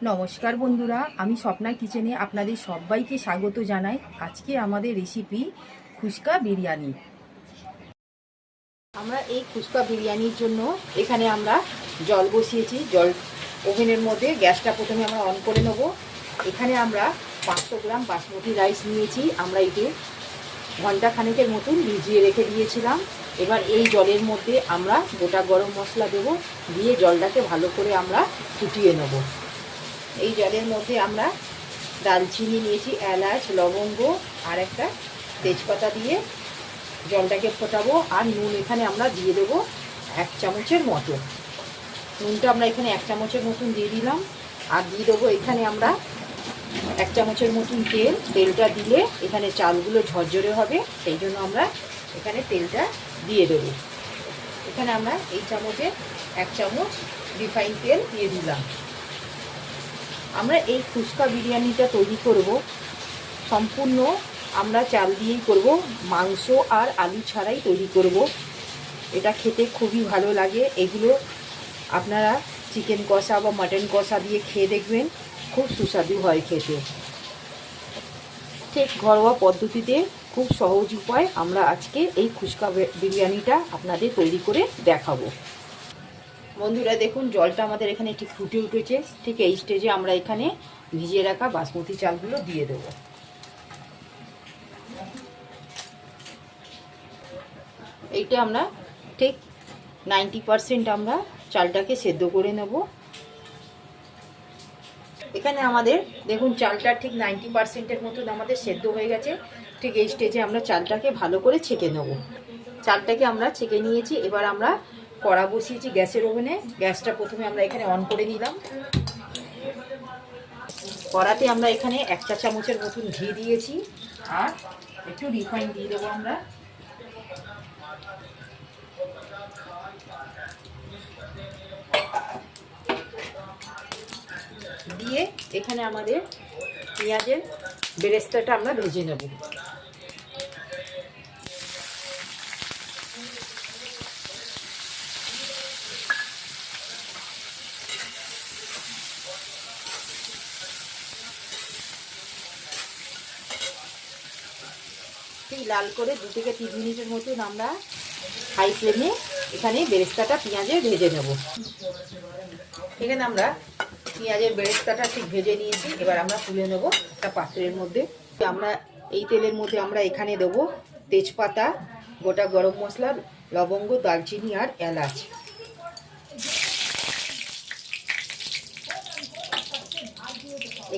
নমস্কার বন্ধুরা, আমি স্বপ্না কিচেনে আপনাদের সবাইকে স্বাগত জানাই। আজকে আমাদের রেসিপি ফুচকা বিরিয়ানি। আমরা এই ফুচকা বিরিয়ানির জন্য এখানে আমরা জল বসিয়েছি। জল ওভেনের মধ্যে গ্যাসটা প্রথমে আমরা অন করে নেব। এখানে আমরা 500 গ্রাম বাসমতি রাইস নিয়েছি। আমরা এটি ঘন্টা খানেকের মতন ভিজিয়ে রেখে দিয়েছিলাম। এবার এই জলের মধ্যে আমরা গোটা গরম মশলা দেব, দিয়ে জলটাকে ভালো করে আমরা ফুটিয়ে নেব। এই জলের মধ্যে আমরা দালচিনি নিয়েছি, এলাচ, লবঙ্গ আর একটা তেজপাতা দিয়ে জলটাকে ফোটাবো। আর নুন এখানে আমরা দিয়ে দেবো 1 চামচের মতো। নুনটা আমরা এখানে 1 চামচের মতন দিয়ে দিলাম। আর দিয়ে দেবো এখানে আমরা 1 চামচের মতন তেল। তেলটা দিলে এখানে চালগুলো ঝরঝরে হবে, সেই জন্য আমরা এখানে তেলটা দিয়ে দেবো। এখানে আমরা এই চামচে 1 চামচ রিফাইন তেল দিয়ে দিলাম। আমরা এই ফুচকা বিরিয়ানিটা তৈরি করব সম্পূর্ণ আমরা চাল দিয়েই করব, মাংস আর আলু ছাড়াই তৈরি করব। এটা খেতে খুবই ভালো লাগে। এগুলো আপনারা চিকেন কষা বা মাটন কষা দিয়ে খেয়ে দেখবেন, খুব সুস্বাদু হয় খেতে। ঠিক ঘরোয়া পদ্ধতিতে খুব সহজ উপায় আমরা আজকে এই ফুচকা বিরিয়ানিটা আপনাদের তৈরি করে দেখাবো। বন্ধুরা দেখুন, জলটা আমাদের এখানে ঠিক ফুটে উঠেছে। ঠিক এই স্টেজে আমরা এখানে ভিজিয়ে রাখা বাসমতি চালগুলো দিয়ে দেব। এইটা আমরা ঠিক 90% আমরা চালটাকে সেদ্ধ করে নেব। এখানে আমাদের দেখুন চালটা ঠিক 90%-এর মতন আমাদের সেদ্ধ হয়ে গেছে। ঠিক এই স্টেজে আমরা চালটাকে ভালো করে ছেঁকে নেব। চালটাকে আমরা ছেঁকে নিয়েছি। এবার আমরা কড়া বসিয়েছি গ্যাসের ওভেনে। গ্যাসটা প্রথমে আমরা এখানে অন করে নিলাম। কড়াতে আমরা এখানে 1 চা চামচের মতন ঘি দিয়েছি আর একটু রিফাইন দিয়ে দেবো আমরা। দিয়ে এখানে আমাদের পেঁয়াজের বেরেস্তাটা আমরা ভেজে নেব। ঠিক লাল করে 2 থেকে 3 মিনিটের মতন আমরা হাই ফ্লেমে এখানে বেরেস্তাটা পেঁয়াজে ভেজে নেব। এখানে আমরা পেঁয়াজের বেরেস্তাটা ঠিক ভেজে নিয়েছি। এবার আমরা তুলে নেব একটা পাত্রের মধ্যে। আমরা এই তেলের মধ্যে আমরা এখানে দেব তেজপাতা, গোটা গরম মশলা, লবঙ্গ, দালচিনি আর এলাচ।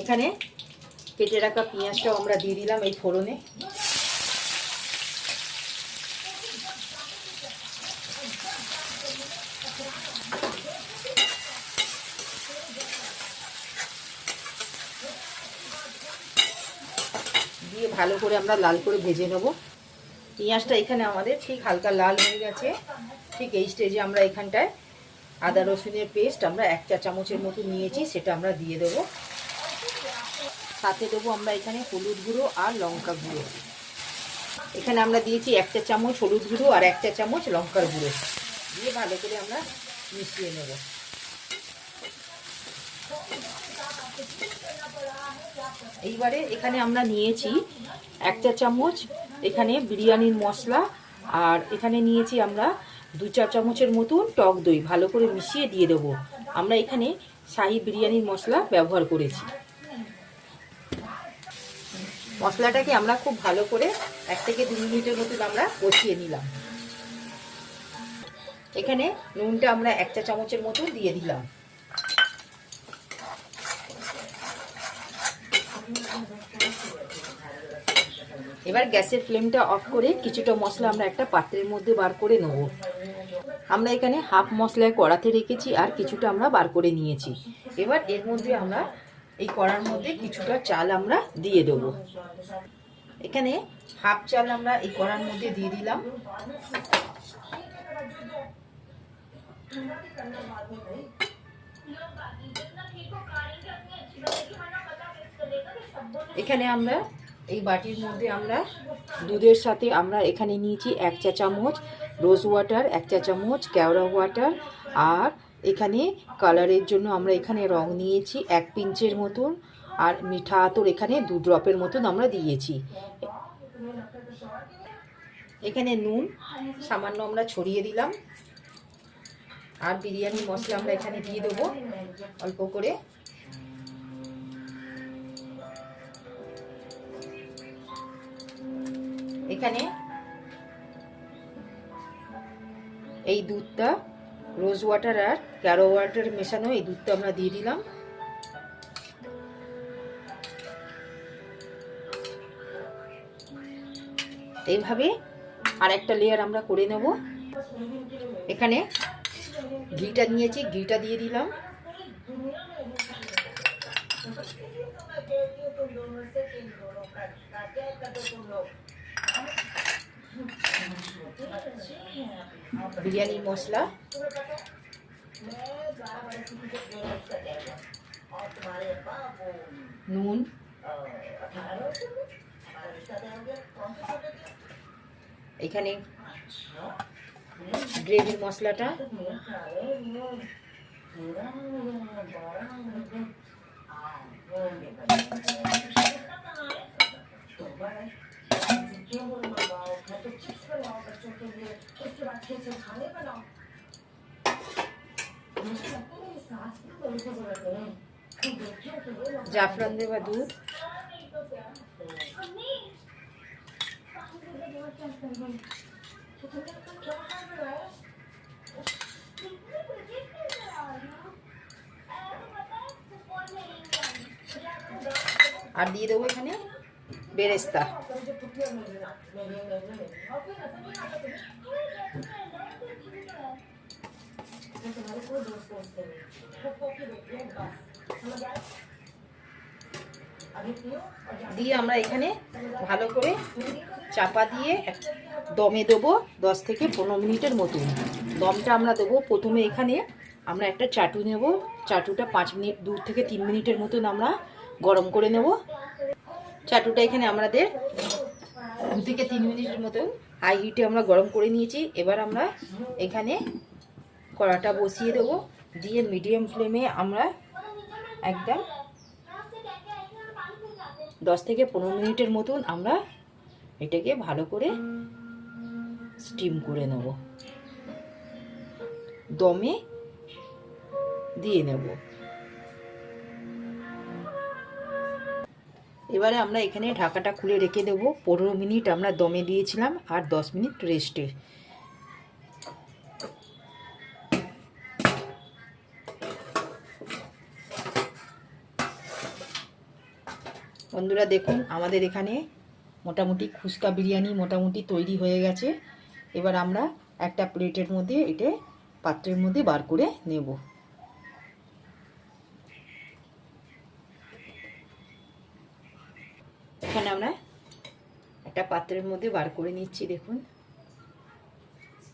এখানে কেটে রাখা পেঁয়াজটাও আমরা দিয়ে দিলাম এই ফোড়নে। দিয়ে ভালো করে আমরা লাল করে ভেজে নেব। পেঁয়াজটা এখানে আমাদের ঠিক হালকা লাল হয়ে গেছে। ঠিক এই স্টেজে আমরা এখানটায় আদা রসুনের পেস্ট আমরা 1 চা চামচের মতো নিয়েছি, সেটা আমরা দিয়ে দেবো। সাথে দেবো আমরা এখানে হলুদ গুঁড়ো আর লঙ্কা গুঁড়ো। এখানে আমরা দিয়েছি 1 চা চামচ হলুদ গুঁড়ো আর 1 চা চামচ লঙ্কার গুঁড়ো। দিয়ে ভালো করে আমরা মিশিয়ে নেব। এইবারে এখানে আমরা নিয়েছি 1 চা চামচ এখানে বিরিয়ানির মশলা, আর এখানে নিয়েছি আমরা 2 চা চামচের মতন টক দই। ভালো করে মিশিয়ে দিয়ে দেবো। আমরা এখানে শাহি বিরিয়ানির মশলা ব্যবহার করেছি। মশলাটাকে আমরা খুব ভালো করে 1 থেকে 2 মিনিটের মতন আমরা কষিয়ে নিলাম। এখানে নুনটা আমরা 1 চা চামচের মতন দিয়ে দিলাম। এবার গ্যাসের ফ্লেমটা অফ করে কিছুটা মশলা আমরা একটা পাত্রের মধ্যে বার করে নেব। আমরা এখানে হাফ মশলায় কড়াতে রেখেছি আর কিছুটা আমরা বার করে নিয়েছি। এবার এর মধ্যে আমরা এই কড়ার মধ্যে কিছুটা চাল আমরা দিয়ে দেবো। এখানে হাফ চাল আমরা এই কড়ার মধ্যে দিয়ে দিলাম। এখানে আমরা এই বাটির মধ্যে আমরা দুধের সাথে আমরা এখানে নিয়েছি 1 চা চামচ রোজ ওয়াটার, 1 চা চামচ কেওড়া ওয়াটার আর এখানে কালারের জন্য আমরা এখানে রং নিয়েছি 1 পিঞ্চের মতন, আর মিঠা আতর এখানে 2 ড্রপের মতন আমরা দিয়েছি। এখানে নুন সামান্য আমরা ছড়িয়ে দিলাম, আর বিরিয়ানি মশলা আমরা এখানে দিয়ে দেবো অল্প করে। এখানে এই দুধটা রোজ ওয়াটার আর ক্যারো ওয়াটার মেশানো এই দুধটা আমরা দিয়ে দিলাম। এইভাবে আর একটা লেয়ার আমরা করে নেব। এখানে ঘিটা নিয়েছি, ঘিটা দিয়ে দিলাম। বিরিয়ানি মশলা, নুন, এখানে গ্রেভির মশলাটা, জাফরান দেওয়া দুধ, আর দিয়ে দেবো এখানে বেরেস্তা। দিয়ে আমরা এখানে ভালো করে চাপা দিয়ে দমে দেবো 10 থেকে 15 মিনিটের মতন। দমটা আমরা দেবো প্রথমে এখানে আমরা একটা চাটু নেব, চাটুটা 5 মিনিট 2 থেকে 3 মিনিটের মতন আমরা গরম করে নেব। চাটুটা এখানে আমাদের 2 থেকে 3 মিনিটের মতন হাই হিটে আমরা গরম করে নিয়েছি। এবার আমরা এখানে কড়াটা বসিয়ে দেবো, দিয়ে মিডিয়াম ফ্লেমে আমরা একদম 10 থেকে 15 মিনিটের মতন আমরা এটাকে ভালো করে স্টিম করে নেব, দমে দিয়ে নেব। এবারে আমরা এখানে ঢাকাটা খুলে রেখে দেবো। 15 মিনিট আমরা দমে দিয়েছিলাম আর 10 মিনিট রেস্টে। বন্ধুরা দেখুন আমাদের এখানে মোটামুটি ফুচকা বিরিয়ানি মোটামুটি তৈরি হয়ে গেছে। এবার আমরা একটা প্লেটের মধ্যে এটা পাত্রের মধ্যে বার করে নেব। এখানে আমরা একটা পাত্রের মধ্যে বার করে নিচ্ছি। দেখুন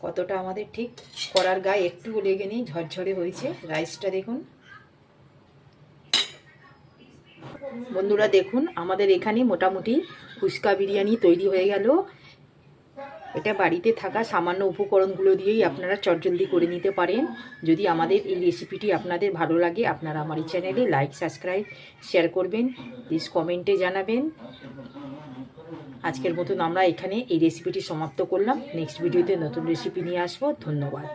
কতটা আমাদের ঠিক কড়ার গায়ে একটু লেগে নেই, ঝরঝরে হয়েছে। রাইসটা দেখুন বন্ধুরা, দেখুন আমাদের এখানে মোটামুটি ফুচকা বিরিয়ানি তৈরি হয়ে গেল। এটা বাড়িতে থাকা সামান্য উপকরণগুলো দিয়েই আপনারা চটজলদি করে নিতে পারেন। যদি আমাদের এই রেসিপিটি আপনাদের ভালো লাগে, আপনারা আমার এই চ্যানেলে লাইক সাবস্ক্রাইব শেয়ার করবেন, প্লিজ কমেন্টে জানাবেন। আজকের মতন আমরা এখানে এই রেসিপিটি সমাপ্ত করলাম। নেক্সট ভিডিওতে নতুন রেসিপি নিয়ে আসবো। ধন্যবাদ।